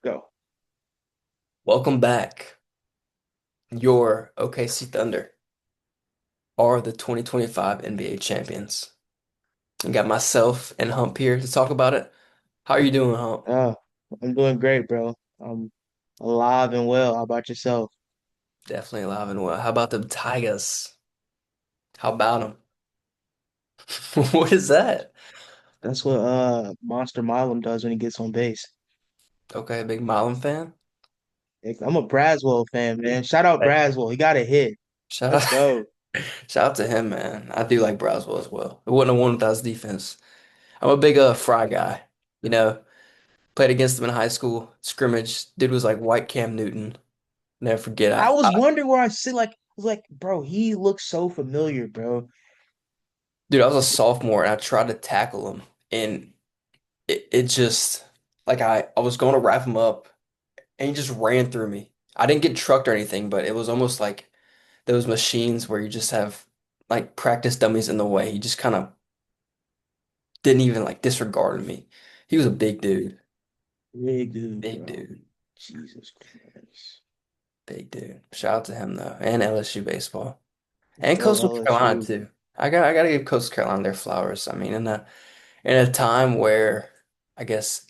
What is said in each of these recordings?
Go. Welcome back. Your OKC Thunder are the 2025 NBA champions. I got myself and Hump here to talk about it. How are you doing, Hump? Uh, I'm doing great, bro. I'm alive and well. How about yourself? Definitely alive and well. How about the Tigers? How about them? What is that? That's what Monster Milam does when he gets on base. Okay, big Marlin fan. I'm a Braswell fan, man. Shout out Hey. Braswell. He got a hit. Shout Let's out, go. shout out to him, man. I do like Braswell as well. It wouldn't have won without his defense. I'm a big Fry guy. You know, played against him in high school, scrimmage. Dude was like white Cam Newton. Never forget. I was wondering where I see I was like, bro, he looks so familiar, bro. Dude, I was a sophomore and I tried to tackle him, and it just like I was going to wrap him up and he just ran through me. I didn't get trucked or anything, but it was almost like those machines where you just have like practice dummies in the way. He just kind of didn't even like disregard me. He was a big dude. Big dude, Big bro. dude. Jesus Christ. Big dude. Shout out to him though. And LSU baseball. And Go Coastal Carolina LSU. too. I gotta give Coastal Carolina their flowers. I mean, in a time where I guess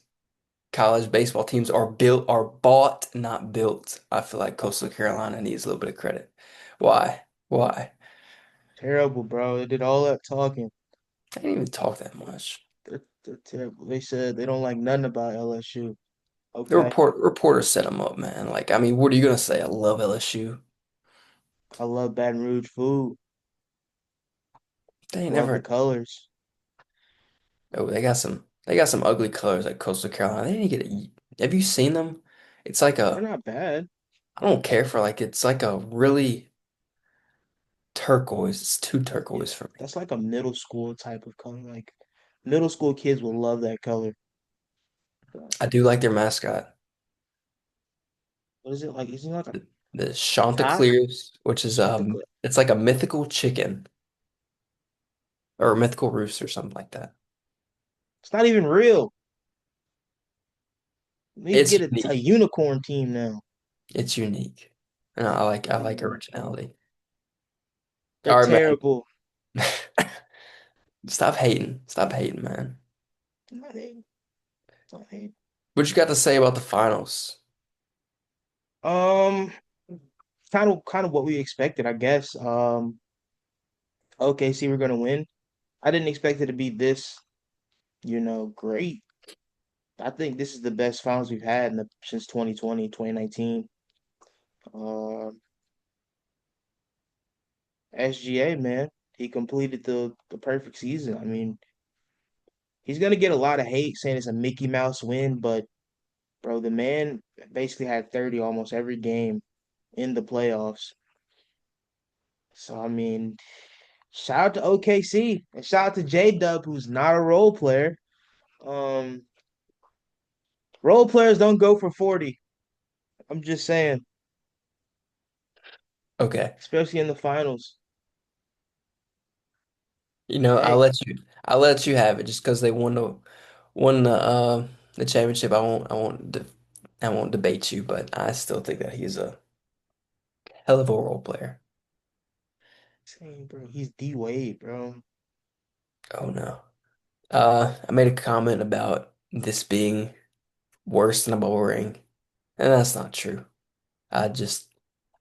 college baseball teams are bought, not built. I feel like Coastal Carolina needs a little bit of credit. Why? Why? Terrible, bro. They did all that talking. I didn't even talk that much. They're terrible. They said they don't like nothing about LSU. The Okay. reporter set them up, man. Like, I mean, what are you gonna say? I love LSU. I love Baton Rouge food. They ain't Love the never. colors. Oh, they got some ugly colors like Coastal Carolina. They didn't get it. Have you seen them? It's like They're a. not bad. I don't care for like it's like a really turquoise. It's too Yeah, turquoise for me. that's like a middle school type of color. Like middle school kids will love that color. I do like their mascot. What is it like? Isn't it like a The cock? Chanticleers, which is Chanticleer. it's like a mythical chicken or a mythical rooster, something like that. It's not even real. We need to It's get a unique. unicorn team now. It's unique, and I like Mm, originality. they're All right, terrible. man. Stop hating. Stop hating, man. Not hating, not hating. What you got to say about the finals? Um, kind of what we expected, I guess. OKC we're gonna win. I didn't expect it to be this, great. I think this is the best finals we've had since 2020, 2019. Uh, SGA, man, he completed the perfect season. I mean, he's gonna get a lot of hate saying it's a Mickey Mouse win, but bro, the man basically had 30 almost every game in the playoffs. So I mean, shout out to OKC and shout out to J Dub, who's not a role player. Um, Role players don't go for 40. I'm just saying, Okay, especially in the finals. I'll Hey, let you have it just because they won the championship. I won't debate you, but I still think that he's a hell of a role player. same, bro, he's D Wade, bro. Oh no. I made a comment about this being worse than a bubble ring, and that's not true. I just,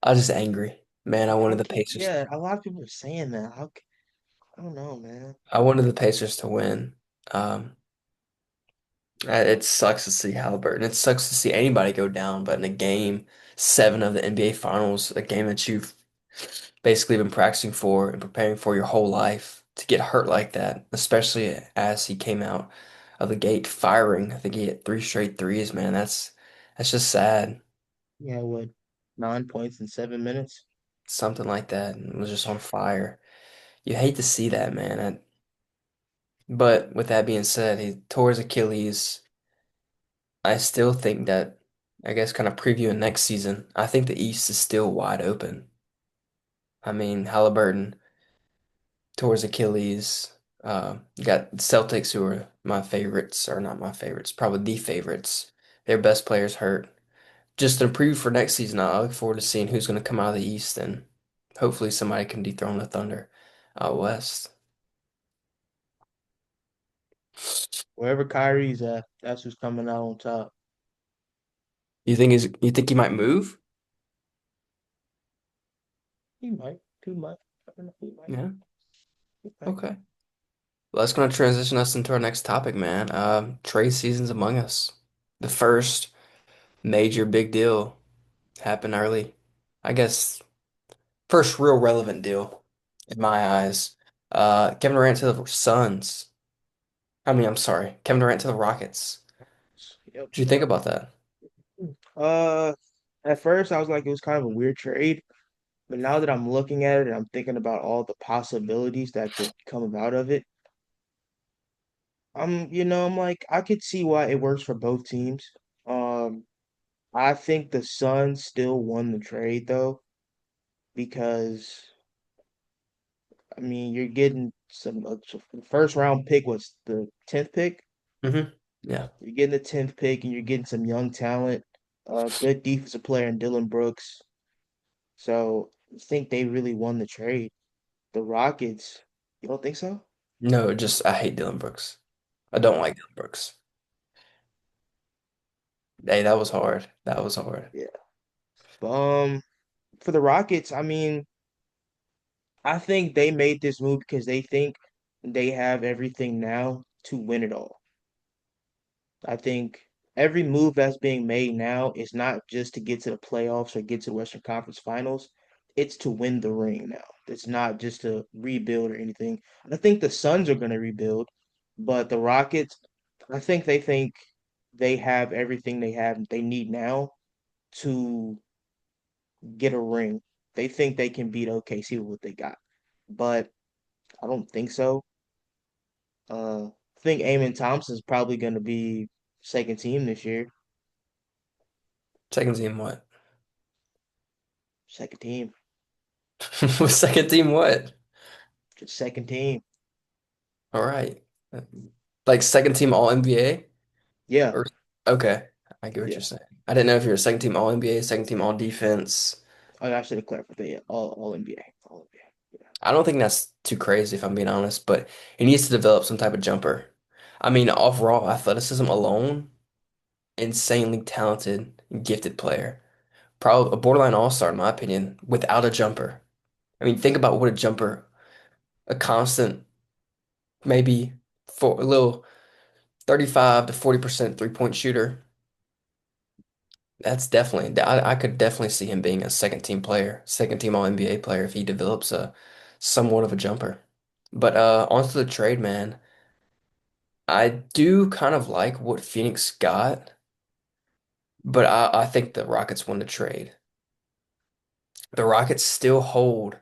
I was just angry, man. I wanted How the can Pacers. yeah? A lot of people are saying that. I don't know, man. I wanted the Pacers to win. Um, it sucks to see Halliburton. It sucks to see anybody go down, but in a game seven of the NBA Finals, a game that you've basically been practicing for and preparing for your whole life, to get hurt like that, especially as he came out of the gate firing. I think he hit three straight threes, man. That's just sad. Yeah, what? 9 points in 7 minutes. Something like that, and was just on fire. You hate to see that, man. But with that being said, he tore his Achilles. I still think that, I guess, kind of previewing next season, I think the East is still wide open. I mean, Halliburton tore his Achilles. You got Celtics, who are my favorites, or not my favorites, probably the favorites their best players hurt. Just a preview for next season, I look forward to seeing who's going to come out of the East and hopefully somebody can dethrone the Thunder out West. Wherever Kyrie's at, that's who's coming out on top. You think he might move? He might. He might. I don't know. He might. Yeah. He might. Okay. Well, that's going to transition us into our next topic, man. Trade seasons among us. The first major big deal happened early. I guess first real relevant deal in my eyes. Kevin Durant to the Suns. I'm sorry, Kevin Durant to the Rockets. Yep. What do you think about that? Uh, at first I was like, it was kind of a weird trade, but now that I'm looking at it and I'm thinking about all the possibilities that could come out of it, I'm like, I could see why it works for both teams. Um, I think the Suns still won the trade though, because you're getting so the first round pick was the 10th pick. Yeah. You're getting the 10th pick and you're getting some young talent, good defensive player in Dylan Brooks. So I think they really won the trade. The Rockets, you don't think so? No, just I hate Dylan Brooks. I don't like Dylan Brooks. Hey, that was hard. That was hard. Yeah. For the Rockets, I think they made this move because they think they have everything now to win it all. I think every move that's being made now is not just to get to the playoffs or get to the Western Conference Finals. It's to win the ring now. It's not just to rebuild or anything. I think the Suns are going to rebuild, but the Rockets, I think they have everything they need now to get a ring. They think they can beat OKC with what they got, but I don't think so. I think Amen Thompson's probably going to be second team this year. Second team what? Second team. Second team what? Just second team. All right. Like second team All NBA? Yeah, Or okay. I get what yeah. you're saying. I didn't know if you're a second team All NBA, second team All Defense. I should have clarified that. Yeah, all NBA, all NBA. Yeah, I don't think that's too crazy if I'm being honest, but he needs to develop some type of jumper. Off raw athleticism alone, insanely talented, gifted player. Probably a borderline all-star in my opinion, without a jumper. Think about what a jumper, a constant, maybe for a little 35 to 40% three-point shooter. That's definitely, I could definitely see him being a second team player, second team All NBA player if he develops a somewhat of a jumper. But onto the trade, man. I do kind of like what Phoenix got, but I think the Rockets won the trade. The Rockets still hold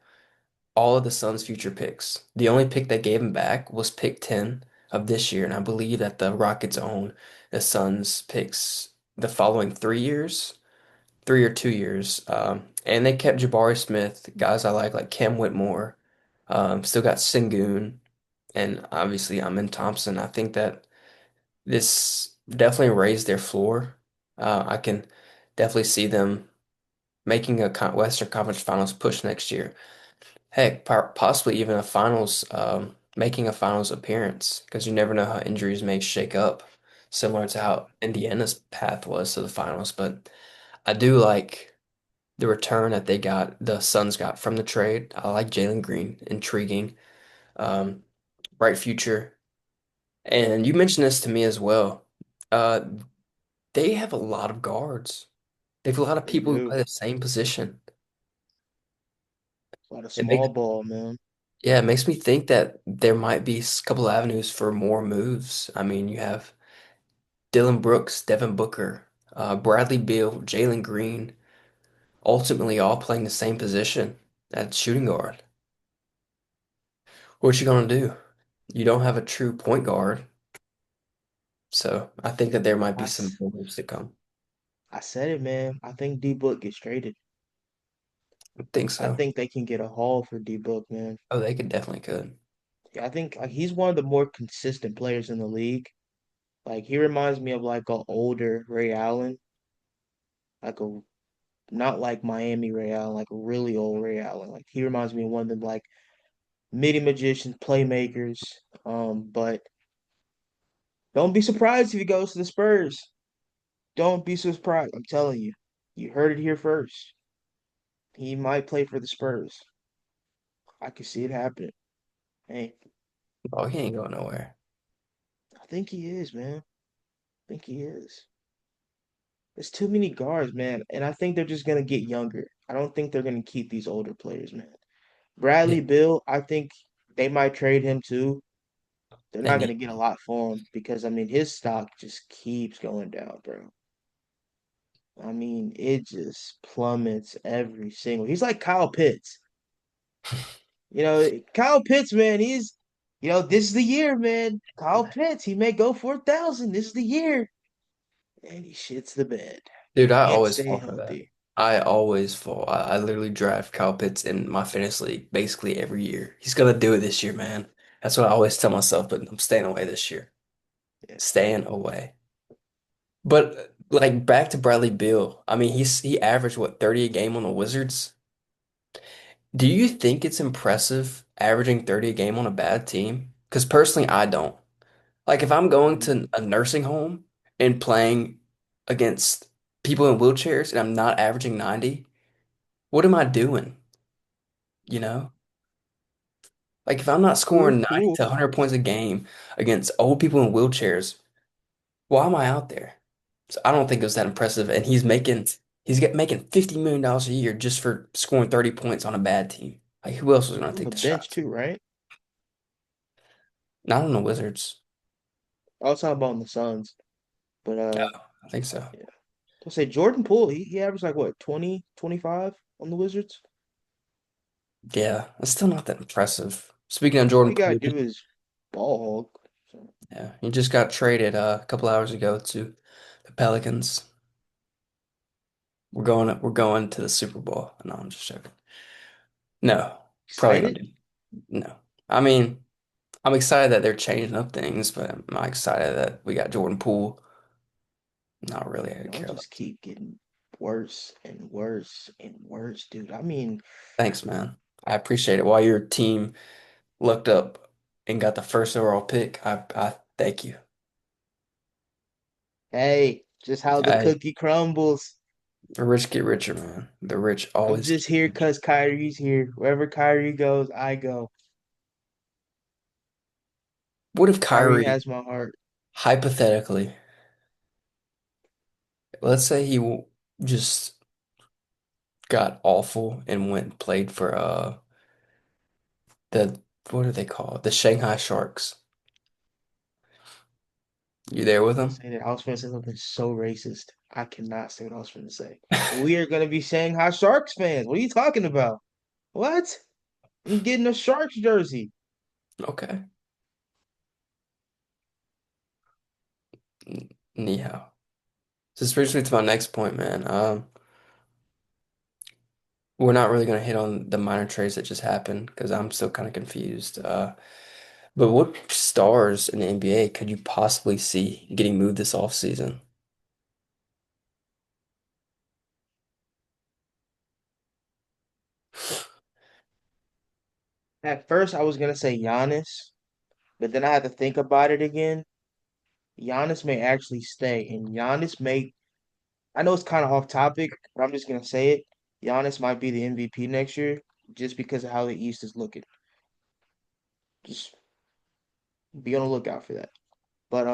all of the Suns' future picks. The only pick they gave him back was pick 10 of this year, and I believe that the Rockets own the Suns' picks the following 3 years, 3 or 2 years. And they kept Jabari Smith, guys I like Cam Whitmore, still got Sengun, and obviously Amen Thompson. I think that this definitely raised their floor. I can definitely see them making a Western Conference Finals push next year. Heck, possibly even a finals, making a finals appearance because you never know how injuries may shake up, similar to how Indiana's path was to the finals. But I do like the return that the Suns got from the trade. I like Jalen Green, intriguing, um, bright future. And you mentioned this to me as well. Uh, they have a lot of guards. They have a lot of they people who do. play the same position. A lot of It makes small ball, man. Yeah, it makes me think that there might be a couple avenues for more moves. You have Dylan Brooks, Devin Booker, Bradley Beal, Jalen Green, ultimately all playing the same position at shooting guard. What you gonna do? You don't have a true point guard, so I think that there might I, be some s- more moves to come. I said it, man. I think D Book gets traded. I think I so. think they can get a haul for D Book, man. Oh, they could definitely could. Yeah, I think he's one of the more consistent players in the league. Like he reminds me of like a older Ray Allen, like a not like Miami Ray Allen, like a really old Ray Allen. Like he reminds me of one of them like midi magicians, playmakers. But don't be surprised if he goes to the Spurs. Don't be surprised. I'm telling you. You heard it here first. He might play for the Spurs. I can see it happening. Hey, Oh, he ain't going nowhere. I think he is, man. I think he is. There's too many guards, man, and I think they're just gonna get younger. I don't think they're gonna keep these older players, man. Yeah, Bradley Bill, I think they might trade him too. They're they not gonna need. get a lot for him because I mean his stock just keeps going down, bro. I mean, it just plummets every single. He's like Kyle Pitts. Kyle Pitts, man, this is the year, man. Kyle Pitts, he may go 4,000. This is the year. And he shits the bed. Dude, I Can't always stay fall for that. healthy. I always fall. I literally draft Kyle Pitts in my fantasy league basically every year. He's gonna do it this year, man. That's what I always tell myself, but I'm staying away this year. Yeah. Staying away. But like back to Bradley Beal. I mean, he averaged what 30 a game on the Wizards. Do you think it's impressive averaging 30 a game on a bad team? Because personally, I don't. Like if I'm going Mm, to a nursing home and playing against people in wheelchairs and I'm not averaging 90, what am I doing? You know? Like if I'm not true, scoring 90 true. to 100 points a game against old people in wheelchairs, why am I out there? So I don't think it was that impressive. And making $50 million a year just for scoring 30 points on a bad team. Like who else was He's going to on take the the bench shots? too, right? Not on the Wizards. I was talking about on the Suns. But I think so. yeah. I'll say Jordan Poole, he averaged like what, 20, 25 on the Wizards? Yeah, it's still not that impressive. Speaking of All Jordan you gotta Poole, do is ball hog. So, yeah, he just got traded a couple hours ago to the Pelicans. We're going to the Super Bowl. No, I'm just joking. No, probably gonna excited? do. No. I mean, I'm excited that they're changing up things, but I'm not excited that we got Jordan Poole. Not really. I Y'all care just about. keep getting worse and worse and worse, dude. I mean, Thanks, man. I appreciate it. While your team looked up and got the first overall pick, I thank you. hey, just how the I cookie crumbles. The rich get richer, man. The rich I'm always just get here richer. because Kyrie's here. Wherever Kyrie goes, I go. What if Kyrie Kyrie, has my heart. hypothetically, let's say just got awful and went and played for the what are they called? The Shanghai Sharks. You there with Don't them? say that. I was going to say something so racist. I cannot say what I was going to say. We are going to be Shanghai Sharks fans. What are you talking about? What? I'm getting a Sharks jersey. Okay. Ni hao. So this brings me to my next point, man. We're not really going to hit on the minor trades that just happened because I'm still kind of confused. But what stars in the NBA could you possibly see getting moved this offseason? At first, I was going to say Giannis, but then I had to think about it again. Giannis may actually stay, and Giannis may. I know it's kind of off topic, but I'm just going to say it. Giannis might be the MVP next year just because of how the East is looking. Just be on the lookout for that. But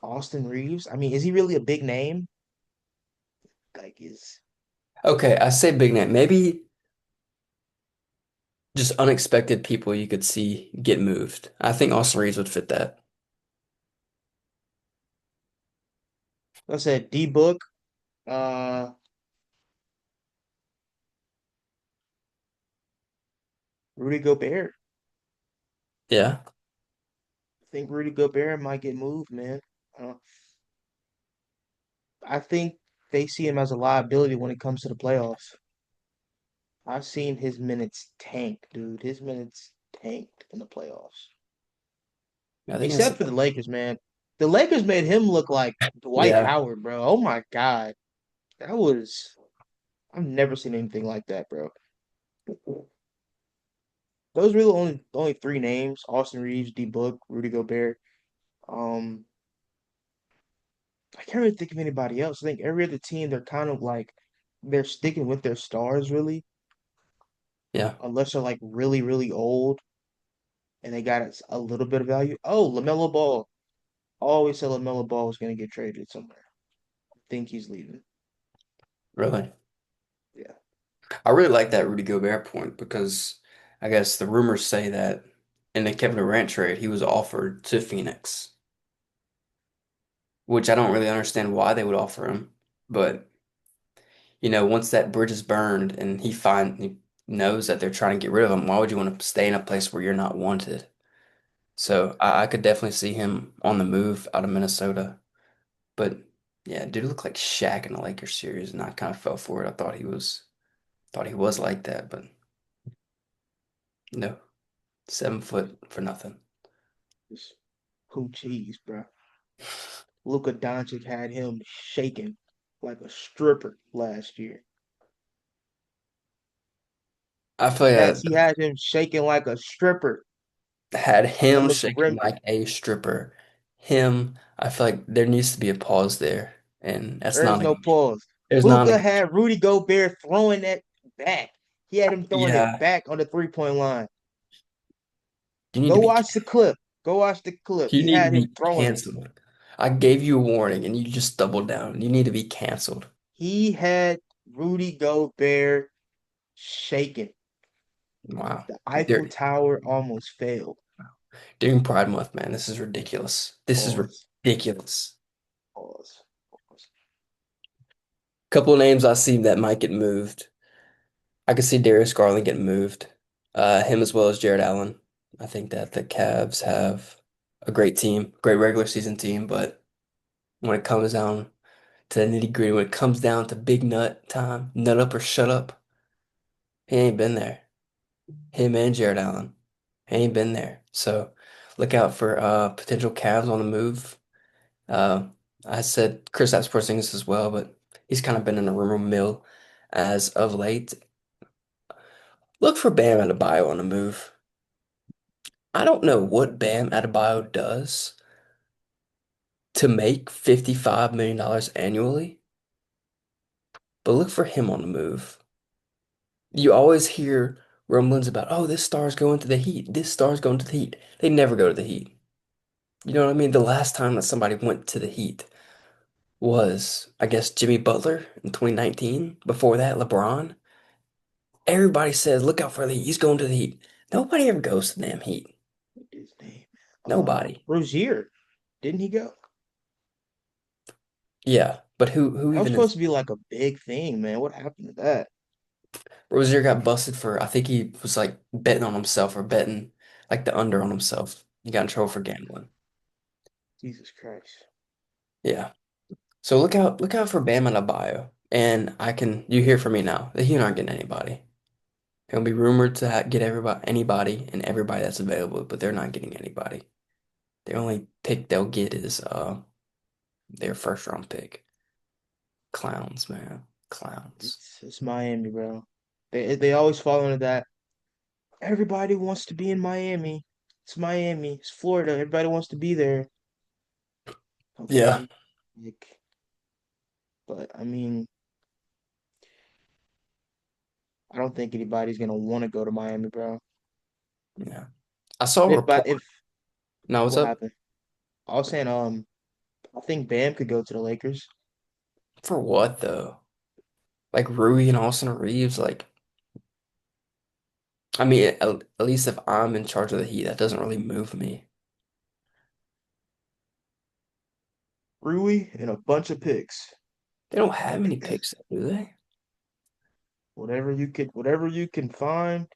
Austin Reeves, I mean, is he really a big name? Like, is Okay, I say big name. Maybe just unexpected people you could see get moved. I think Austin Reeves would fit that. I said D Book, uh, Rudy Gobert. Yeah. I think Rudy Gobert might get moved, man. Uh, I think they see him as a liability when it comes to the playoffs. I've seen his minutes tank, dude. His minutes tanked in the playoffs. I think it's Except for the Lakers, man. The Lakers made him look like Dwight yeah. Howard, bro. Oh my God. That was I've never seen anything like that, bro. Those were the only three names: Austin Reeves, D Book, Rudy Gobert. Um, I can't really think of anybody else. I think every other team they're kind of like they're sticking with their stars really, Yeah. unless they're like really, really old and they got a little bit of value. Oh, LaMelo Ball. I always said LaMelo Ball was gonna get traded somewhere. I think he's leaving. Really. Yeah. I really like that Rudy Gobert point because I guess the rumors say that in the Kevin Durant trade, he was offered to Phoenix, which I don't really understand why they would offer him. But, once that bridge is burned and he knows that they're trying to get rid of him, why would you want to stay in a place where you're not wanted? So I could definitely see him on the move out of Minnesota. But yeah, dude looked like Shaq in the Lakers series, and I kind of fell for it. I thought he was like that, but no, 7 foot for nothing. Just who cheese, bro. Luka Doncic had him shaking like a stripper last year. I feel Yes, like he had him shaking like a stripper had on him the shaking perimeter. like a stripper. Him, I feel like there needs to be a pause there, and that's There is not no a pause. there's not Luka a had Rudy Gobert throwing that back. He had him throwing it yeah. back on the 3-point line. You need Go to be watch the clip. Go watch the clip. you He need to had him be throwing it. canceled. I gave you a warning, and you just doubled down. You need to be canceled. He had Rudy Gobert shaking. Wow. The Eiffel Dur- Tower almost failed. During Pride Month, man, this is ridiculous. This is Pause. ridiculous. Pause. Pause. Couple of names I see that might get moved. I could see Darius Garland getting moved. Him as well as Jared Allen. I think that the Cavs have a great team, great regular season team, but when it comes down to the nitty gritty, when it comes down to big nut time, nut up or shut up, he ain't been there. Him and Jared Allen, he ain't been there. So look out for potential Cavs on the move. Uh, I said Kristaps Porzingis as well, but he's kind of been in a rumor mill as of late. Look for Bam Adebayo on the move. I don't know what Bam Adebayo does to make $55 million annually, but look for him on the move. You always hear rumblings about, oh, this star's going to the Heat. This star's going to the Heat. They never go to the Heat. You know what I mean? The last time that somebody went to the Heat was, I guess, Jimmy Butler in 2019. Before that, LeBron. Everybody says, look out for the Heat. He's going to the Heat. Nobody ever goes to the damn Heat. What is his name? Nobody. Rozier. Didn't he go? Yeah, but who That was even supposed is to be like a big thing, man. What happened to that? Rozier got busted for, I think he was like betting on himself or betting like the under on himself. He got in trouble for gambling. Jesus Christ. Yeah. So look out for Bam and Adebayo. And you hear from me now. The Heat aren't getting anybody. It'll be rumored to get anybody and everybody that's available, but they're not getting anybody. The only pick they'll get is their first round pick. Clowns, man. Clowns. It's Miami, bro. They always fall into that. Everybody wants to be in Miami. It's Miami. It's Florida. Everybody wants to be there. Yeah. Okay. Like, but I mean, I don't think anybody's gonna want to go to Miami, bro. Yeah. I saw a If report. Now what's what up? happened? I was saying, I think Bam could go to the Lakers. For what though? Like Rui and Austin Reeves, like I mean, at least if I'm in charge of the Heat, that doesn't really move me. Rui and a bunch of picks. They don't have any picks, do they? Whatever you can find,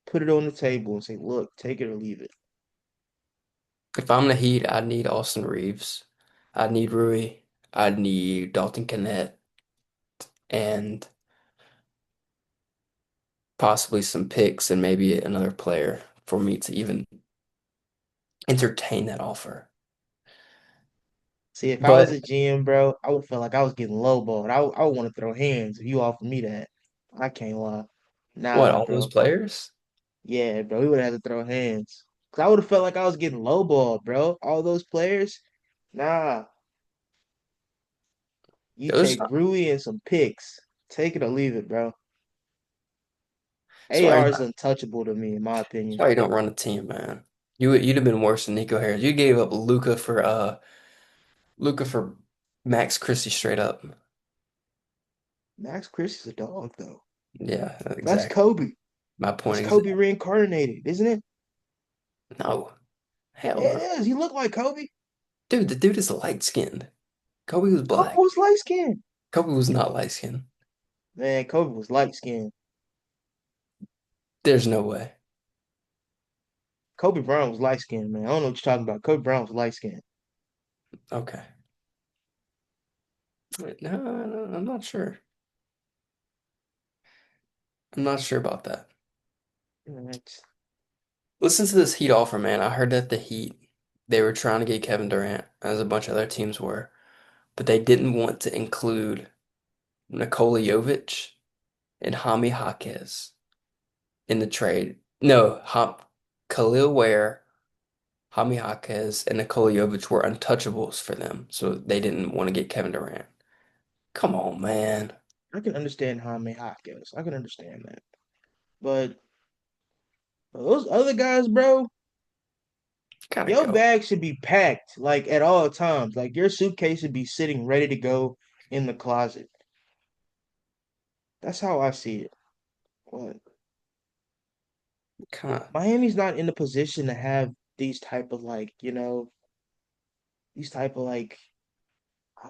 put it on the table and say, look, take it or leave it. If I'm the Heat, I'd need Austin Reeves. I'd need Rui. I'd need Dalton Kennett and possibly some picks and maybe another player for me to even entertain that offer. See, if I was a But GM, bro, I would feel like I was getting lowballed. I would want to throw hands if you offered me that. I can't lie. what, Nah, all those bro. players? Yeah, bro, we would have to throw hands. Cause I would have felt like I was getting lowballed, bro. All those players. Nah, you Those, take Rui and some picks. Take it or leave it, bro. that's why AR is untouchable to me, in my that's opinion. why you don't run a team, man. You'd have been worse than Nico Harris. You gave up Luca for Max Christie straight up. Max Chris is a dog, though. Yeah, That's exactly. Kobe. My That's point Kobe exactly. reincarnated, isn't it? No, hell Yeah, it no. is. He looked like Kobe. Dude, the dude is light skinned. Kobe was Kobe black. was light skinned. Kobe was not light skinned. Man, Kobe was light skinned. There's no way. Kobe Bryant was light skinned, man. I don't know what you're talking about. Kobe Bryant was light skinned. Okay. No, no, I'm not sure. I'm not sure about that. Right. Listen to this Heat offer, man. I heard that the Heat, they were trying to get Kevin Durant, as a bunch of other teams were, but they didn't want to include Nikola Jovic and Jaime Jaquez in the trade. No, Khalil Ware, Jaime Jaquez, and Nikola Jovic were untouchables for them, so they didn't want to get Kevin Durant. Come on, man. I can understand Jaime Hopkins. I can understand that. But those other guys, bro, Gotta your go. bag should be packed like at all times. Like your suitcase should be sitting ready to go in the closet. That's how I see it. What? Kind of, Miami's not in a position to have these type of like, these type of like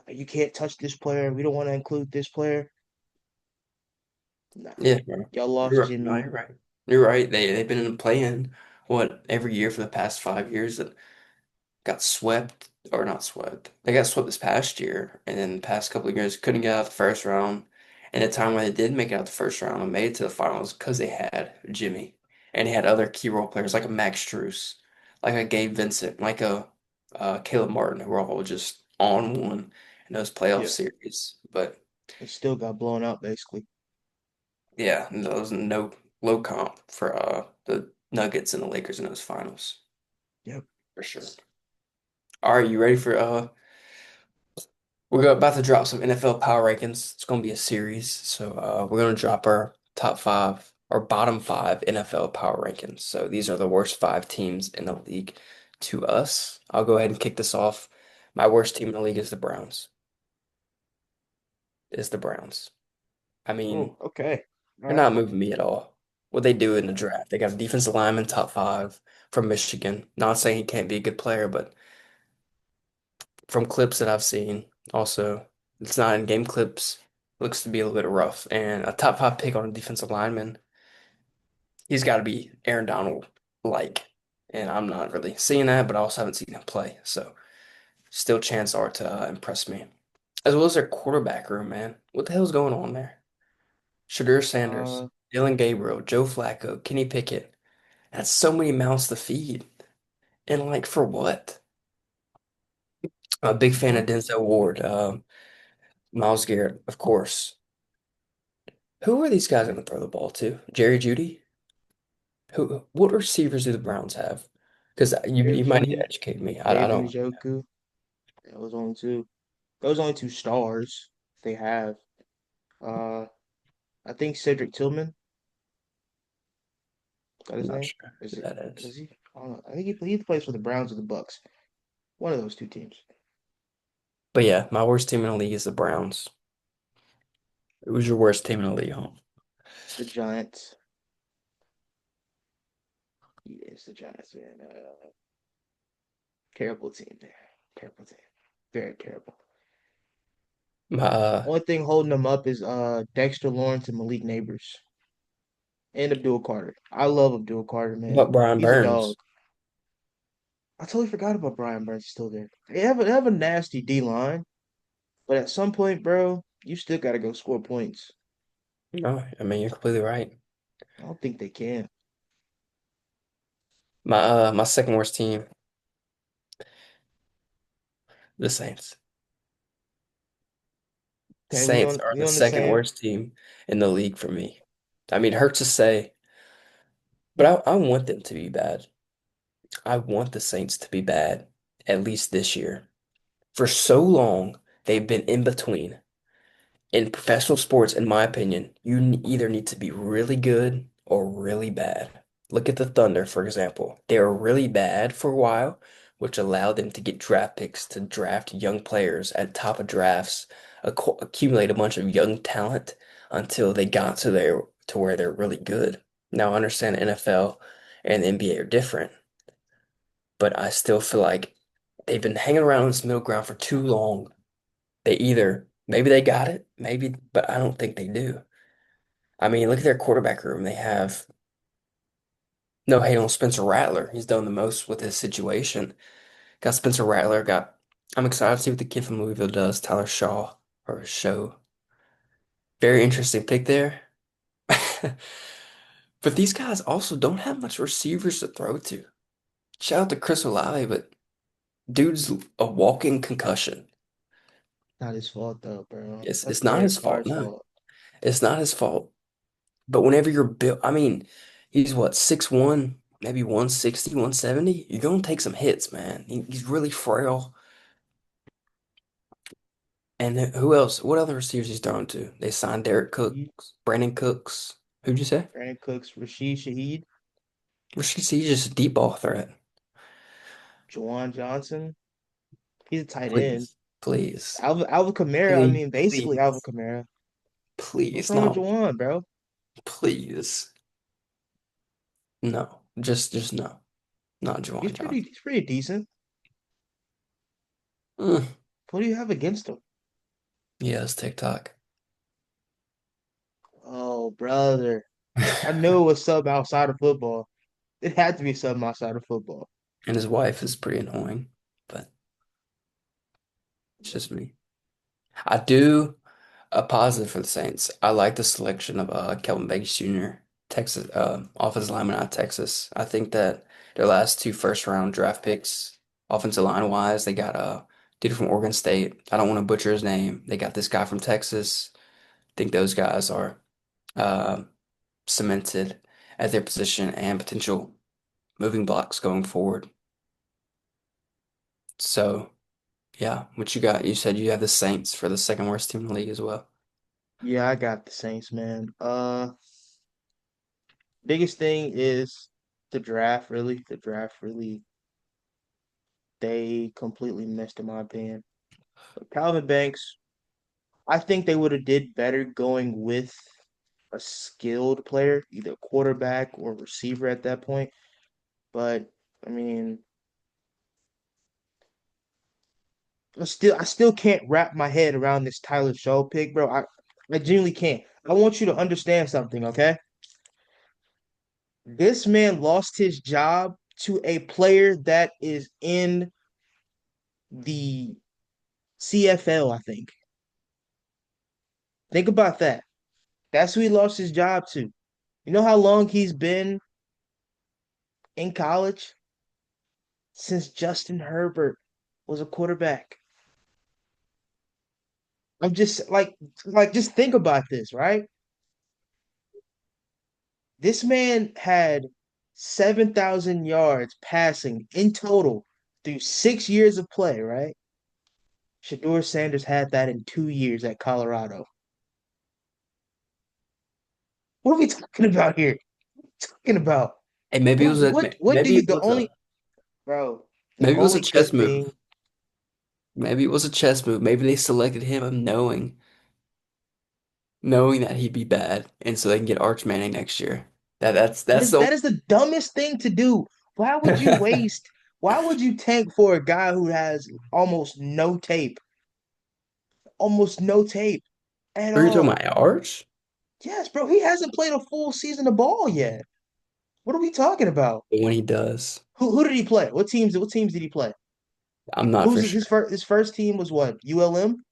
you can't touch this player. We don't want to include this player. Nah. yeah, bro. Y'all lost You're right. No, Jimmy. you're right. You're right. They've been in the play-in what every year for the past 5 years. Got swept or not swept. They got swept this past year, and then the past couple of years couldn't get out the first round. And the time when they did make it out the first round and made it to the finals because they had Jimmy and they had other key role players like a Max Strus, like a Gabe Vincent, like a Caleb Martin, who were all just on one in those playoff Yeah. series. But It still got blown out basically. yeah, there was no low comp for the Nuggets and the Lakers in those finals Yep. for sure. All right, you ready for we're about to drop some NFL power rankings. It's going to be a series. So we're going to drop our top five or bottom five NFL power rankings. So these are the worst five teams in the league to us. I'll go ahead and kick this off. My worst team in the league is the Browns. Is the Browns. I mean, Oh, okay. All they're right. not moving me at all. What they do in the draft, they got a defensive lineman top five from Michigan. Not saying he can't be a good player, but from clips that I've seen. Also, it's not in game clips. Looks to be a little bit rough. And a top five pick on a defensive lineman, he's got to be Aaron Donald like. And I'm not really seeing that, but I also haven't seen him play. So still chance are to impress me. As well as their quarterback room, man. What the hell's going on there? Shadur Sanders, Uh, Dylan Gabriel, Joe Flacco, Kenny Pickett. That's so many mouths to feed. And like for what? I'm a big fan of well, Denzel Ward. Miles Garrett, of course. Who are these guys going to throw the ball to? Jerry Judy? Who? What receivers do the Browns have? Because Jerry you might need to Judy, educate me. I David don't. Njoku. Those only two. Those only two stars they have. Uh, I think Cedric Tillman. Got I'm his not name? sure Is who it? that Is is. he? I don't know. I think he plays for the Browns or the Bucks. One of those two teams. But yeah, my worst team in the league is the Browns. Who's your worst team in the league, home? The Giants. Yes, the Giants, man. Terrible team there. Terrible team. Very terrible. My Only thing holding them up is Dexter Lawrence and Malik Neighbors and Abdul Carter. I love Abdul Carter, man. but Brian He's a dog. Burns. I totally forgot about Brian Burns still there. They have a nasty D line, but at some point, bro, you still got to go score points. No, I mean you're completely right. I don't think they can. My second worst team. The Saints. Okay, Saints are we the on the second same. worst team in the league for me. I mean, it hurts to say, but I want them to be bad. I want the Saints to be bad, at least this year. For so long, they've been in between. In professional sports, in my opinion, either need to be really good or really bad. Look at the Thunder, for example. They were really bad for a while, which allowed them to get draft picks to draft young players at top of drafts, accumulate a bunch of young talent until they got to where they're really good. Now, I understand the NFL and the NBA are different, but I still feel like they've been hanging around this middle ground for too long. They either maybe they got it, maybe, but I don't think they do. I mean, look at their quarterback room. They have no hate on Spencer Rattler. He's done the most with his situation. Got Spencer Rattler. I'm excited to see what the kid from Louisville does. Tyler Shaw or Show. Very interesting pick there. But these guys also don't have much receivers to throw to. Shout out to Chris Olave, but dude's a walking concussion. Not his fault though, bro. It's That's not Derek his fault. Carr's No, fault. it's not his fault. But whenever you're built, I mean, he's what, 6'1", maybe 160, 170. You're gonna take some hits, man. He's really frail. And then who else? What other receivers he's thrown to? They signed Derek He, Cooks, Brandon Cooks. Who'd you say? Brandon Cooks, Rashid Shaheed, He's just a deep ball threat. Juwan Johnson. He's a tight end. Please, please, Alvin Kamara. I please, mean, basically Alvin please, Kamara. What's please, wrong with no, Juwan, bro? please, no, just no, not Juwan Johnson. He's pretty decent. Mm, What do you have against him? he has TikTok. Oh, brother. I knew it was something outside of football. It had to be something outside of football. And his wife is pretty annoying, but it's just me. I do a positive for the Saints. I like the selection of Kelvin Banks Jr., Texas offensive lineman out of Texas. I think that their last two first round draft picks, offensive line wise, they got dude from Oregon State. I don't want to butcher his name. They got this guy from Texas. I think those guys are uh, cemented at their position and potential moving blocks going forward. So yeah, what you got? You said you have the Saints for the second worst team in the league as well. Yeah, I got the Saints, man. Biggest thing is the draft, really. The draft really they completely missed in my opinion. But Calvin Banks, I think they would have did better going with a skilled player, either quarterback or receiver at that point. But I mean, I still can't wrap my head around this Tyler Shaw pick, bro. I genuinely can't. I want you to understand something, okay? This man lost his job to a player that is in the CFL, I think. Think about that. That's who he lost his job to. You know how long he's been in college? Since Justin Herbert was a quarterback. I'm just just think about this, right? This man had 7,000 yards passing in total through 6 years of play, right? Shador Sanders had that in 2 years at Colorado. What are we talking about here? Talking about Hey, maybe it was a what do maybe you it the was only a bro, the maybe it was a only chess good move. thing Maybe it was a chess move. Maybe they selected him of knowing that he'd be bad, and so they can get Arch Manning next year. That's the that is the dumbest thing to do. Why would you waste why would you tank for a guy who has almost no tape at Who are you talking all? about? Arch? Yes, bro, he hasn't played a full season of ball yet. What are we talking about? But when he does, Who did he play? What teams did he play? I'm not Who's for sure. his first team was what? ULM?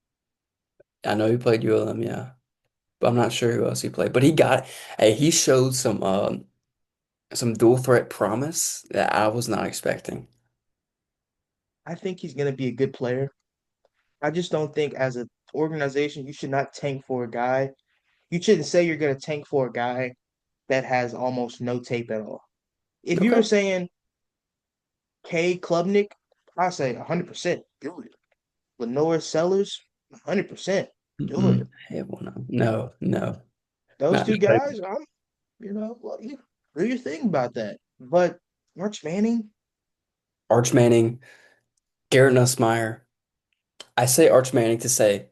I know he played ULM, yeah, but I'm not sure who else he played. But he showed some dual threat promise that I was not expecting. I think he's gonna be a good player. I just don't think as an organization you should not tank for a guy. You shouldn't say you're gonna tank for a guy that has almost no tape at all. If you were Okay. saying K Klubnik, I say 100% do it. Lenore Sellers, 100% do it. Mm-mm. Hell no. No, no. Those Not two not guys, well, you do your thing about that. But March Manning, Arch Manning, Garrett Nussmeier. I say Arch Manning to say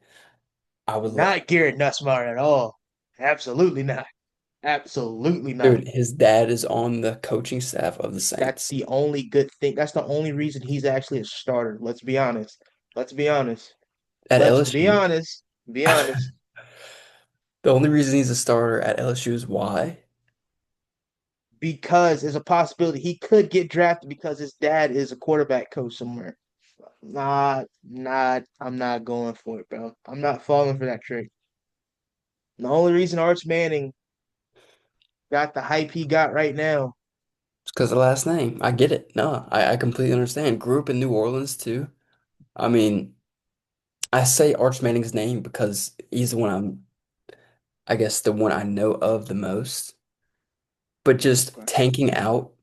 I would love, not Garrett Nussmeier at all. Absolutely not. Absolutely not. dude, his dad is on the coaching staff of the That's Saints the only good thing. That's the only reason he's actually a starter. Let's be honest. Let's be honest. at Let's be LSU. honest. Be honest. The only reason he's a starter at LSU is why? Because there's a possibility he could get drafted because his dad is a quarterback coach somewhere. I'm not going for it, bro. I'm not falling for that trick. The only reason Arch Manning got the hype he got right now, It's because of the last name. I get it. No, I completely understand. Grew up in New Orleans too. I mean, I say Arch Manning's name because he's the one I guess, the one I know of the most. But just okay. tanking out,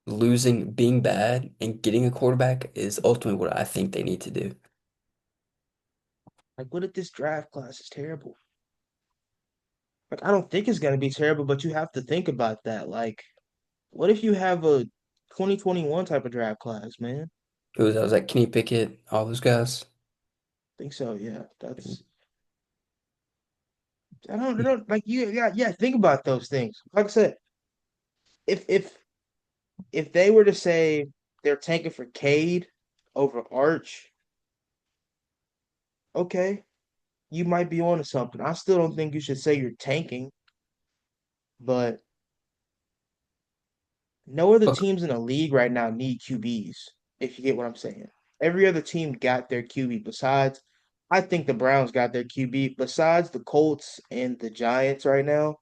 losing, being bad, and getting a quarterback is ultimately what I think they need to do. Like, what if this draft class is terrible? Like, I don't think it's gonna be terrible, but you have to think about that. Like, what if you have a 2021 type of draft class, man? Who was that? Was that Kenny Pickett? All those guys? Think so, yeah. I don't like you. Yeah, yeah. Think about those things. Like I said, if if if they were to say they're tanking for Cade over Arch, okay, you might be onto something. I still don't think you should say you're tanking, but no other Look, teams in the league right now need QBs, if you get what I'm saying. Every other team got their QB besides, I think the Browns got their QB besides the Colts and the Giants right now.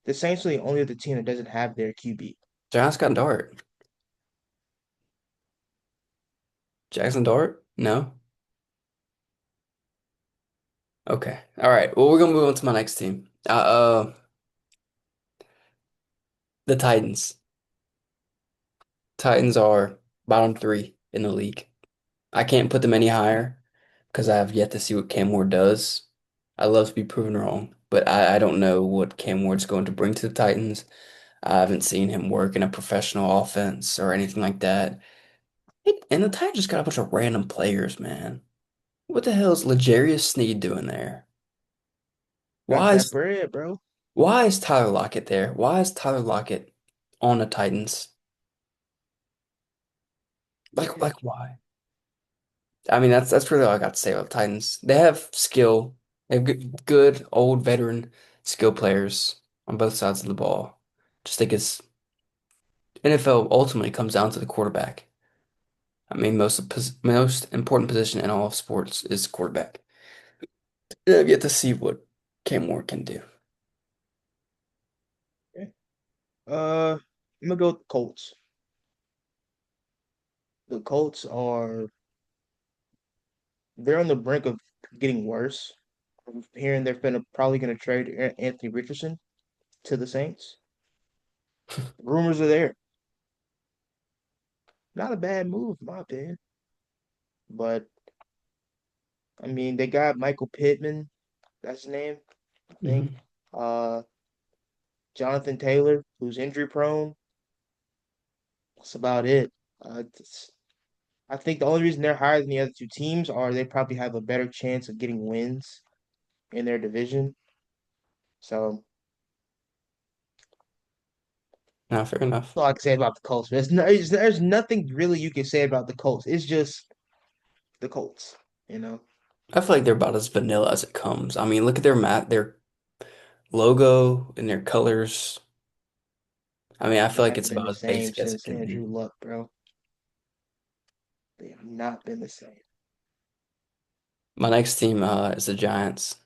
The Saints are the only other team that doesn't have their QB. Giants got Dart. Jackson Dart? No? Okay. All right. Well, we're gonna move on to my next team. The Titans. Titans are bottom three in the league. I can't put them any higher because I have yet to see what Cam Ward does. I love to be proven wrong, but I don't know what Cam Ward's going to bring to the Titans. I haven't seen him work in a professional offense or anything like that. And the Titans just got a bunch of random players, man. What the hell is L'Jarius Sneed doing there? Got Why that is bread, bro. why is Tyler Lockett there? Why is Tyler Lockett on the Titans? Like why? I mean, that's really all I got to say about the Titans. They have skill. They have good old veteran skill players on both sides of the ball. Just think it's NFL ultimately comes down to the quarterback. I mean, most important position in all of sports is quarterback. They have yet to see what Cam Ward can do. Okay. I'm gonna go with the Colts. The Colts are they're on the brink of getting worse. I'm hearing they're probably gonna trade Anthony Richardson to the Saints. Rumors are there. Not a bad move, in my opinion. But I mean, they got Michael Pittman. That's his name, I think. Mhm. Uh, Jonathan Taylor, who's injury prone. That's about it. I think the only reason they're higher than the other two teams are they probably have a better chance of getting wins in their division. So Now, fair enough. that's all I can say about the Colts. There's nothing really you can say about the Colts. It's just the Colts, you know. I feel like they're about as vanilla as it comes. I mean, look at their logo and their colors. I mean, I They feel like haven't it's been about the as same basic as it since can be. Andrew Luck, bro. They have not been the same. My next team is the Giants.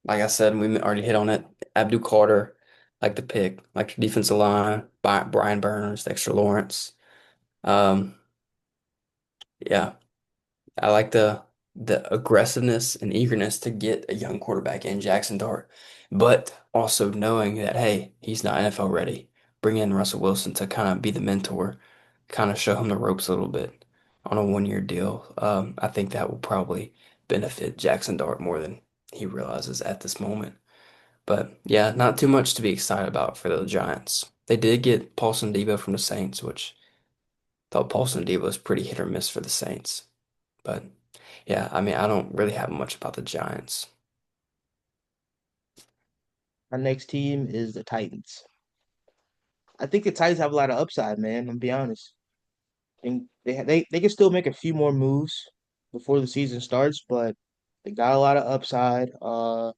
Like I said, we already hit on it. Abdul Carter, like the pick, like the defensive line, Brian Burns, Dexter Lawrence. Um, yeah. I like the aggressiveness and eagerness to get a young quarterback in Jackson Dart, but also knowing that hey, he's not NFL ready. Bring in Russell Wilson to kind of be the mentor, kind of show him the ropes a little bit on a 1 year deal. I think that will probably benefit Jackson Dart more than he realizes at this moment. But yeah, not too much to be excited about for the Giants. They did get Paulson Debo from the Saints, which thought Paulson Debo was pretty hit or miss for the Saints. But yeah, I mean, I don't really have much about the Giants. Our next team is the Titans. I think the Titans have a lot of upside, man. I'm gonna be honest. And they can still make a few more moves before the season starts, but they got a lot of upside. Of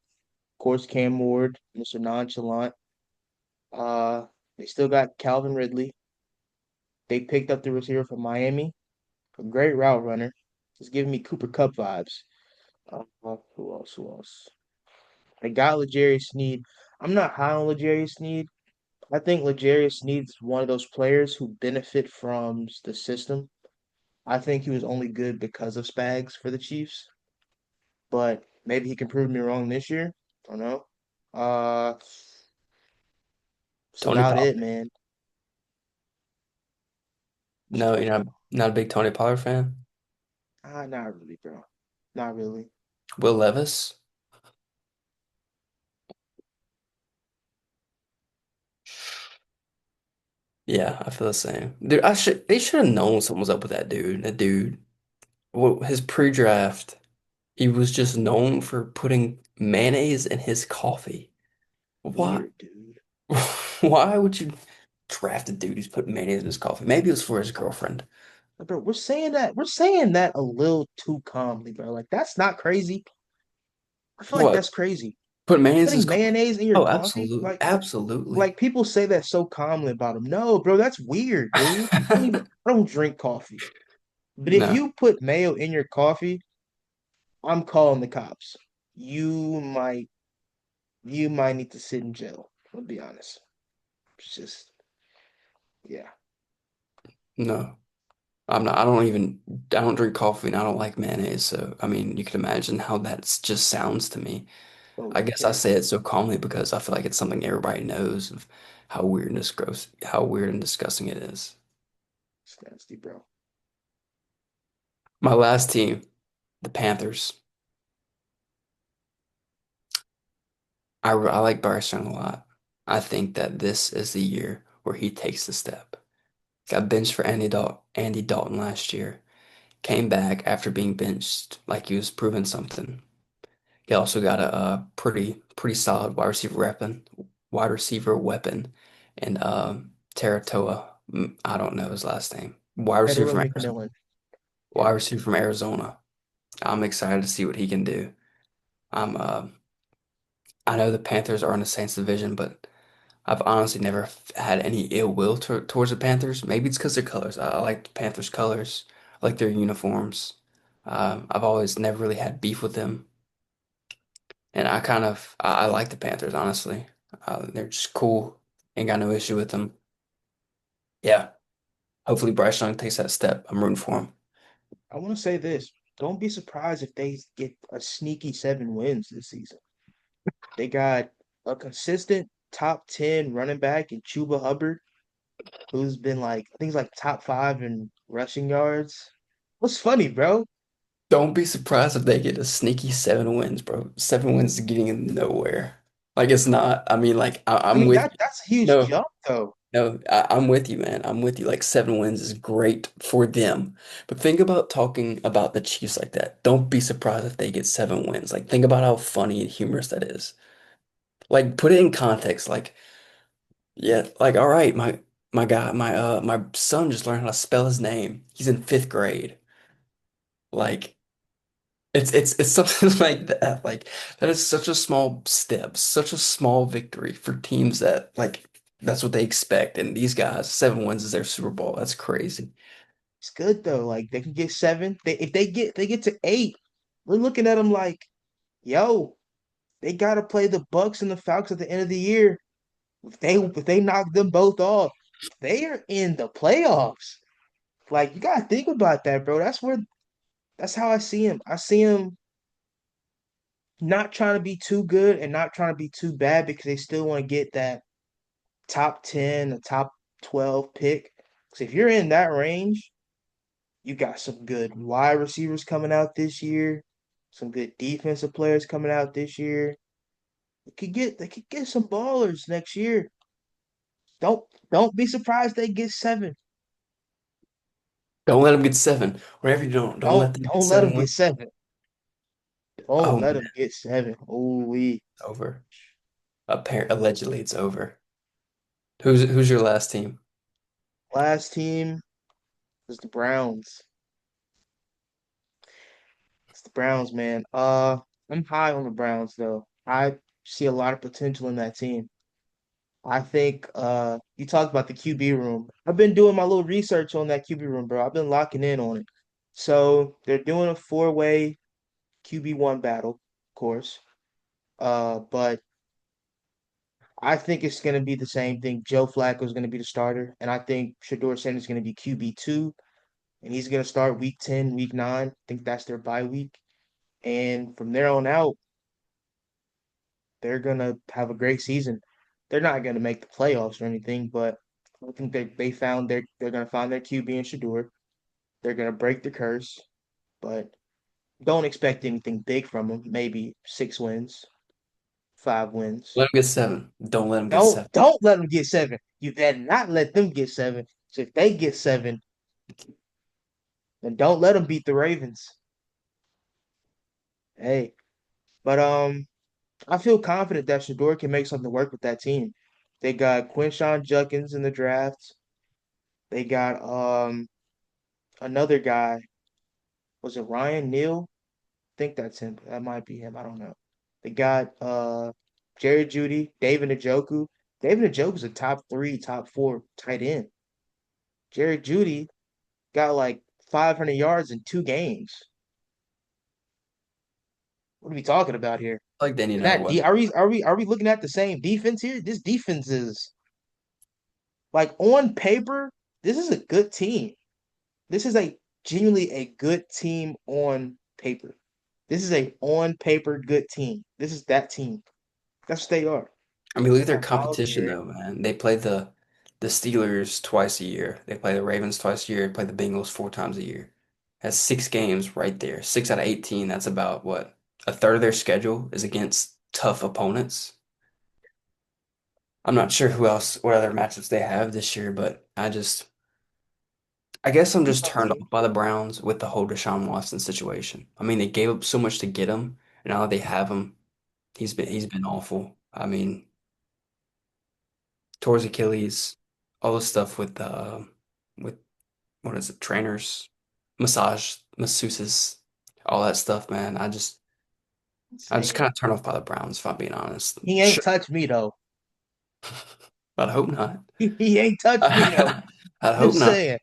course, Cam Ward, Mr. Nonchalant. They still got Calvin Ridley. They picked up the receiver from Miami, a great route runner. Just giving me Cooper Cup vibes. Who else? Who else? They got L'Jarius Sneed. I'm not high on L'Jarius Sneed. I think L'Jarius Sneed is one of those players who benefit from the system. I think he was only good because of Spags for the Chiefs, but maybe he can prove me wrong this year. I don't know. Uh, that's Tony about Pollard. it, man. No, you're not a big Tony Pollard fan. Not really, bro. Not really. Will Levis. Yeah, I feel the same. Dude, they should have known something was up with that dude. That dude, well, his pre-draft, he was just known for putting mayonnaise in his coffee. Why? Weird, dude. Why would you draft a dude who's putting mayonnaise in his coffee? Maybe it was for his girlfriend. Bro, we're saying that a little too calmly, bro. Like that's not crazy. I feel like What? that's crazy. Put mayonnaise in his Putting coffee? mayonnaise in your Oh, coffee, absolutely, absolutely. like people say that so calmly about him. No, bro, that's weird, dude. I don't drink coffee. But if No, you put mayo in your coffee, I'm calling the cops. You might you might need to sit in jail. I'll be honest. It's just yeah. no. I'm not. I don't drink coffee and I don't like mayonnaise. So, I mean, you can imagine how that just sounds to me. Oh I guess I yeah. say it so calmly because I feel like it's something everybody knows of how weird and disgusting it is. It's nasty, bro. My last team, the Panthers. I like Bryce Young a lot. I think that this is the year where he takes the step. Got benched for Andy Dalton last year. Came back after being benched like he was proving something. He also got a pretty solid wide receiver weapon, and Teratoa. I don't know his last name. Federer McMillan. Wide Yep. receiver from Arizona. I'm excited to see what he can do. I'm I know the Panthers are in the Saints division, but I've honestly never had any ill will towards the Panthers. Maybe it's because their colors. I like the Panthers' colors. I like their uniforms. I've always never really had beef with them. And I like the Panthers, honestly. They're just cool. Ain't got no issue with them. Yeah. Hopefully Bryce Young takes that step. I'm rooting for him. I want to say this. Don't be surprised if they get a sneaky 7 wins this season. They got a consistent top 10 running back in Chuba Hubbard, who's been like, I think he's like top five in rushing yards. What's funny, bro? Don't be surprised if they get a sneaky 7 wins, bro. 7 wins is getting in nowhere. Like it's not. I mean, like I I'm mean, with you. that's a huge No, jump, though. no, I'm with you, man. I'm with you. Like 7 wins is great for them. But think about talking about the Chiefs like that. Don't be surprised if they get 7 wins. Like think about how funny and humorous that is. Like put it in context. Like yeah, like all right, my guy, my son just learned how to spell his name. He's in 5th grade. Like it's something like that. Like that is such a small step, such a small victory for teams that like that's what they expect. And these guys, 7 wins is their Super Bowl. That's crazy. It's good though. Like they can get seven. They get to eight. We're looking at them like, yo, they gotta play the Bucks and the Falcons at the end of the year. If they knock them both off, they are in the playoffs. Like you gotta think about that, bro. That's where That's how I see him. I see him not trying to be too good and not trying to be too bad because they still want to get that top 10, a top 12 pick. Because if you're in that range, you got some good wide receivers coming out this year, some good defensive players coming out this year. They could get some ballers next year. Don't don't be surprised they get seven. Don't let them get seven. Whatever you don't Don't let them get don't let them seven get wins. seven. Don't Oh let man, them get seven. Holy. it's over. Allegedly, it's over. Who's your last team? Last team was the Browns. It's the Browns, man. I'm high on the Browns though. I see a lot of potential in that team. I think you talked about the QB room. I've been doing my little research on that QB room, bro. I've been locking in on it. So they're doing a four-way QB1 battle, of course. But I think it's gonna be the same thing. Joe Flacco is gonna be the starter, and I think Shador Sanders is gonna be QB2, and he's gonna start week 10, week 9. I think that's their bye week. And from there on out, they're gonna have a great season. They're not gonna make the playoffs or anything, but I think they found they're gonna find their QB in Shador. They're gonna break the curse, but don't expect anything big from them. Maybe 6 wins, 5 wins. Let them get seven. Don't let them get Don't seven. don't let them get seven. You better not let them get seven. So if they get seven, then don't let them beat the Ravens. Hey, but I feel confident that Shador can make something work with that team. They got Quinshawn Judkins in the draft. They got another guy. Was it Ryan Neal? I think that's him. That might be him. I don't know. They got Jerry Judy, David Njoku. David Njoku's a top three, top four tight end. Jerry Judy got like 500 yards in 2 games. What are we talking about here? Like they need And another that D weapon. are we looking at the same defense here? This defense is like on paper, this is a good team. This is a genuinely a good team on paper. This is a on paper good team. This is that team. That's what they are. I mean, look at their Got Miles competition Garrett. though, man. They play the Steelers twice a year. They play the Ravens twice a year. They play the Bengals 4 times a year. That's 6 games right there. 6 out of 18. That's about what? A third of their schedule is against tough opponents. I'm not sure what other matchups they have this year, but I guess I'm Pretty just tough turned team. off by the Browns with the whole Deshaun Watson situation. I mean, they gave up so much to get him, and now that they have him, he's been awful. I mean, towards Achilles, all the stuff with what is it, trainers, masseuses, all that stuff, man. I just kind Insane. of turn off by the Browns, if I'm being honest. He ain't Sure, touched me though. but I hope not. He ain't touched me though. I hope Just not. saying.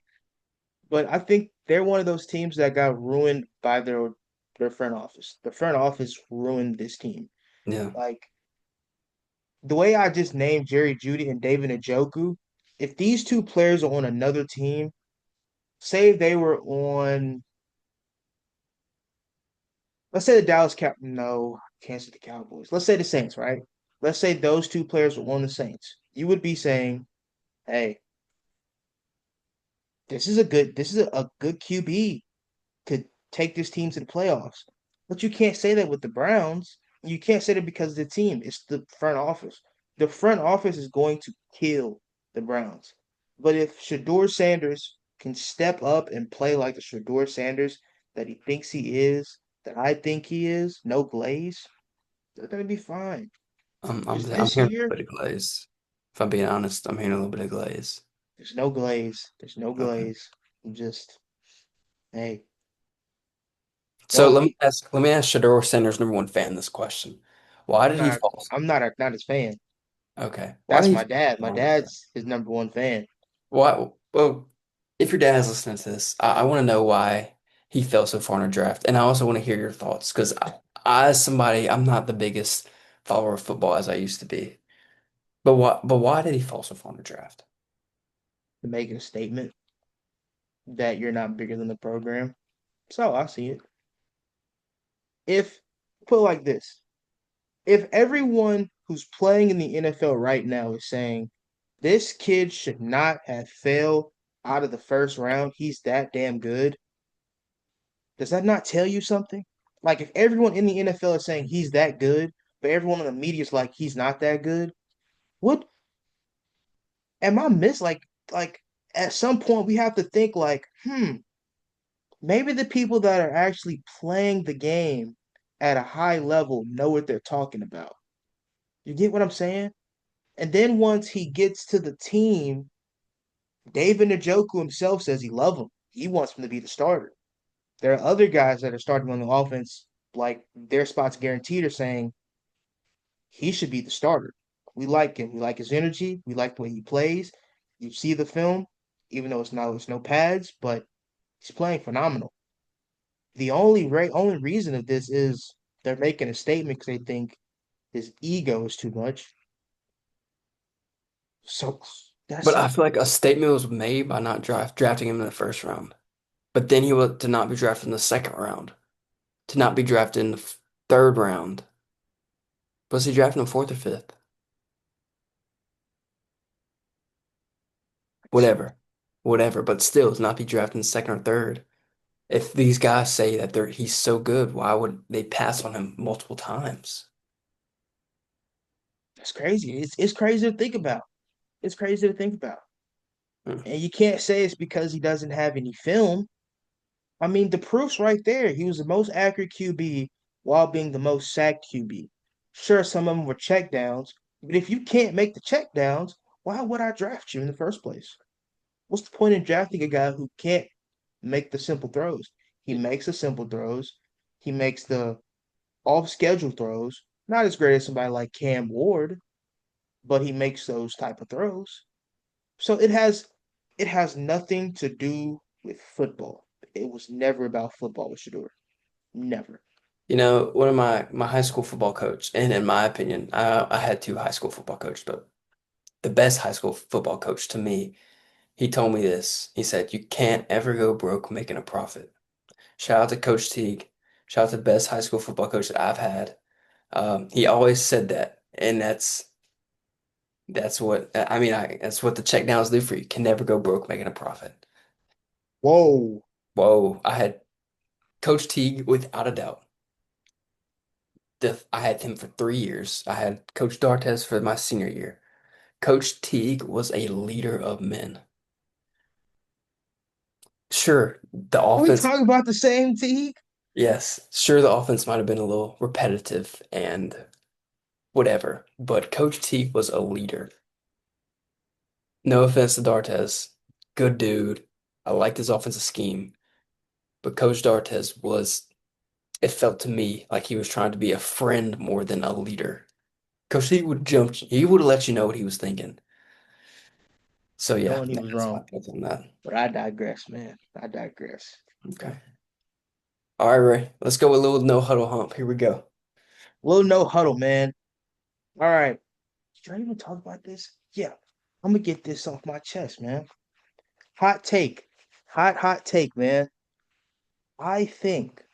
But I think they're one of those teams that got ruined by their front office. The front office ruined this team. Yeah. Like the way I just named Jerry Judy and David Njoku, if these two players are on another team, say they were on, let's say the Dallas Cow, no, can't say the Cowboys. Let's say the Saints, right? Let's say those two players were on the Saints. You would be saying, "Hey, this is a good QB could take this team to the playoffs." But you can't say that with the Browns. You can't say that because of the team. It's the front office. The front office is going to kill the Browns. But if Shador Sanders can step up and play like the Shador Sanders that he thinks he is, that I think he is, no glaze, they're gonna be fine. I'm I'm Just I'm this hearing a year, little bit of glaze. If I'm being honest, I'm hearing a little bit of glaze. there's no glaze. There's no Okay. glaze. I'm just, hey, So don't. let me ask Shador Sanders' number one fan this question. Why I'm did he not. fall? I'm not his fan. Okay. Why That's did he my fall dad. so My far on the draft? dad's his number one fan. Why? Well, if your dad is listening to this, I want to know why he fell so far in the draft, and I also want to hear your thoughts because as somebody, I'm not the biggest follower of football as I used to be. But why did he fall so far in the draft? To make a statement that you're not bigger than the program. So I see it. If put it like this, if everyone who's playing in the NFL right now is saying this kid should not have failed out of the first round, he's that damn good, does that not tell you something? Like if everyone in the NFL is saying he's that good, but everyone in the media is like he's not that good, what am I miss? Like at some point we have to think like, maybe the people that are actually playing the game at a high level know what they're talking about. You get what I'm saying? And then once he gets to the team, David Njoku himself says he loves him. He wants him to be the starter. There are other guys that are starting on the offense, like their spots guaranteed, are saying he should be the starter. We like him. We like his energy. We like the way he plays. You see the film, even though it's no pads, but he's playing phenomenal. The only reason of this is they're making a statement because they think his ego is too much. So But that's I it. feel like a statement was made by not drafting him in the first round. But then he was to not be drafted in the second round, to not be drafted in the third round. Was he drafted in the fourth or fifth? Whatever. Whatever. But still, to not be drafted in the second or third. If these guys say that he's so good, why would they pass on him multiple times? That's crazy. It's crazy to think about. It's crazy to think about. Hmm. And you can't say it's because he doesn't have any film. I mean, the proof's right there. He was the most accurate QB while being the most sacked QB. Sure, some of them were checkdowns, but if you can't make the checkdowns, why would I draft you in the first place? What's the point in drafting a guy who can't make the simple throws? He makes the simple throws. He makes the off schedule throws. Not as great as somebody like Cam Ward, but he makes those type of throws. So it has nothing to do with football. It was never about football with Shador. Never. You know, one of my high school football coach, and in my opinion, I had two high school football coaches, but the best high school football coach to me, he told me this. He said, "You can't ever go broke making a profit." Shout out to Coach Teague. Shout out to the best high school football coach that I've had. He always said that, and that's what I mean. That's what the check downs do for you. You can never go broke making a profit. Whoa. Whoa, I had Coach Teague without a doubt. I had him for 3 years. I had Coach Dartes for my senior year. Coach Teague was a leader of men. Sure, the Are we offense, talking about the same team? yes, sure, the offense might have been a little repetitive and whatever, but Coach Teague was a leader. No offense to Dartes, good dude. I liked his offensive scheme, but Coach Dartes was, it felt to me like he was trying to be a friend more than a leader. Coach Teague would jump, he would let you know what he was thinking. So yeah, Knowing he was that's my wrong. thoughts on that. But I digress, man. I digress. Okay. All right, Ray. Let's go with a little no huddle hump. Here we go. Little no huddle, man. All right. Should I even talk about this? Yeah. I'm gonna get this off my chest, man. Hot take. Hot take, man. I think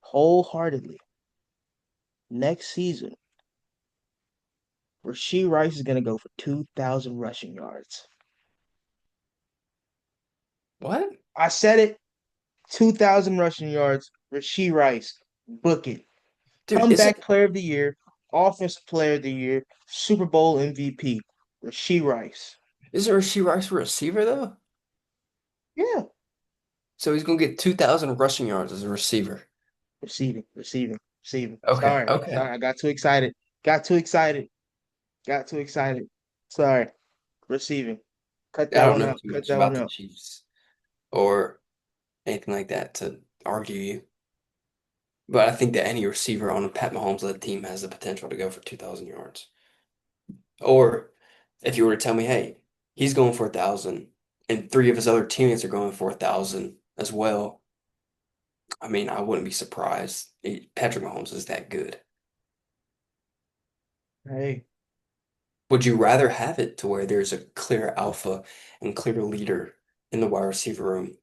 wholeheartedly next season, Rashee Rice is gonna go for 2,000 rushing yards. What? I said it. 2,000 rushing yards. Rashee Rice. Book it. Dude, Comeback player of the year. Offensive player of the year. Super Bowl MVP. Rashee Rice. isn't Rashee Rice a receiver though? Yeah. So he's gonna get 2,000 rushing yards as a receiver. Receiving. Okay, Sorry. okay. I got too excited. Got too excited. Got too excited. Sorry. Receiving. Cut I that don't one know out. too Cut much that one about the out. Chiefs or anything like that to argue you, but I think that any receiver on a Pat Mahomes led team has the potential to go for 2,000 yards. Or if you were to tell me, hey, he's going for 1,000, and three of his other teammates are going for 1,000 as well. I mean, I wouldn't be surprised. Patrick Mahomes is that good. Hey. Would you rather have it to where there's a clear alpha and clear leader in the wide receiver room,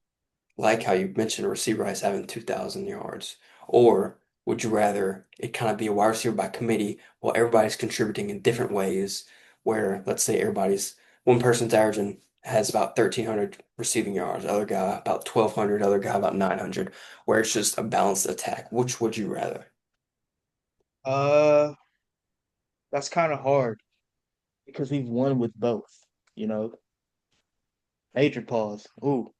like how you mentioned Rasheed Rice having 2,000 yards? Or would you rather it kind of be a wide receiver by committee while everybody's contributing in different ways, where let's say everybody's one person's averaging has about 1,300 receiving yards, other guy about 1,200, other guy about 900, where it's just a balanced attack. Which would you rather? Uh, that's kind of hard because we've won with both. You know, major pause. Ooh,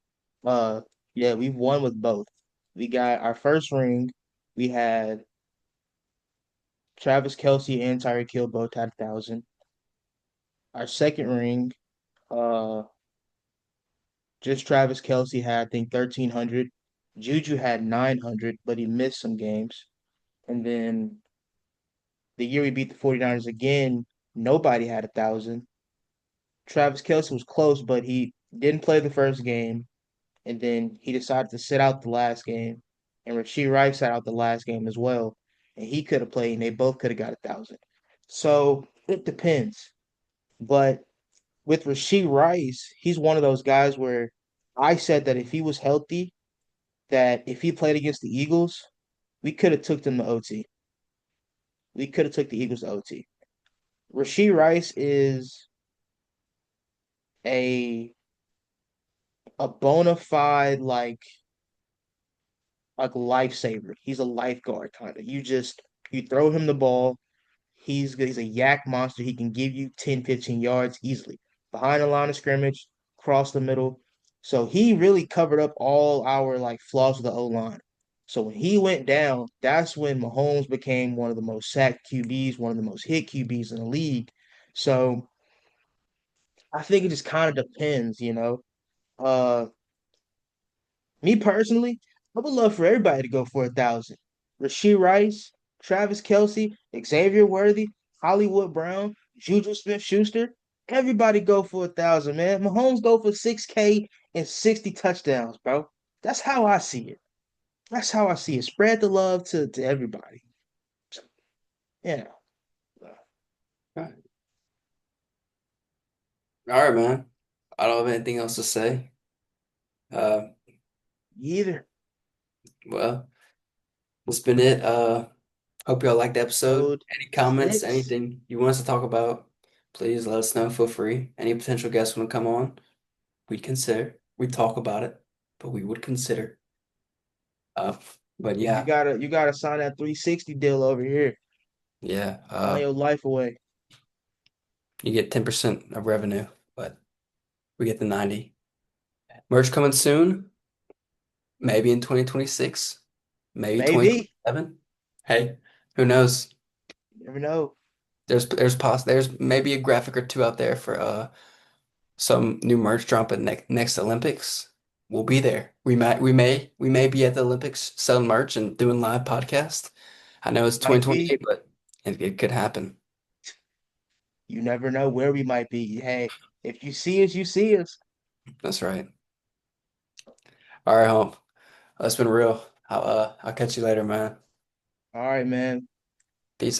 uh, yeah, we've won with both. We got our first ring. We had Travis Kelce and Tyreek Hill both had 1,000. Our second ring, uh, just Travis Kelce had I think 1,300. Juju had 900, but he missed some games. And then the year we beat the 49ers again, nobody had 1,000. Travis Kelce was close, but he didn't play the first game, and then he decided to sit out the last game. And Rashee Rice sat out the last game as well, and he could have played, and they both could have got 1,000. So it depends. But with Rashee Rice, he's one of those guys where I said that if he was healthy, that if he played against the Eagles, we could have took them to OT. We could have took the Eagles to OT. Rashee Rice is a a bona fide like lifesaver. He's a lifeguard kind of. You throw him the ball. He's a yak monster. He can give you 10, 15 yards easily. Behind the line of scrimmage, across the middle. So he really covered up all our like flaws of the O line. So when he went down, that's when Mahomes became one of the most sacked QBs, one of the most hit QBs in the league. So I think it just kind of depends, you know. Uh Me personally, I would love for everybody to go for 1,000. Rashee Rice, Travis Kelce, Xavier Worthy, Hollywood Brown, Juju Smith-Schuster, everybody go for 1,000, man. Mahomes go for 6K and 60 touchdowns, bro. That's how I see it. That's how I see it. Spread the love to everybody. Yeah. Okay. All right, man. I don't have anything else to say. Uh, Either. well, that's been it. Hope y'all liked the episode. Episode Any comments, 6. anything you want us to talk about, please let us know. Feel free. Any potential guests want to come on, we'd consider. We'd talk about it, but we would consider. Uh, but You yeah, gotta you gotta sign that 360 deal over here. yeah. Sign your life away. You get 10% of revenue, but we get the 90. Merch coming soon, maybe in 2026, maybe Maybe. 2027. Hey, who knows? You never know. There's maybe a graphic or two out there for some new merch drop at next Olympics. We'll be there. We may be at the Olympics selling merch and doing live podcast. I know it's Might be. 2028, but it could happen. You never know where we might be. Hey, if you see us, you see us. That's right. All right, home. That's been real. I'll catch you later, man. All right, man.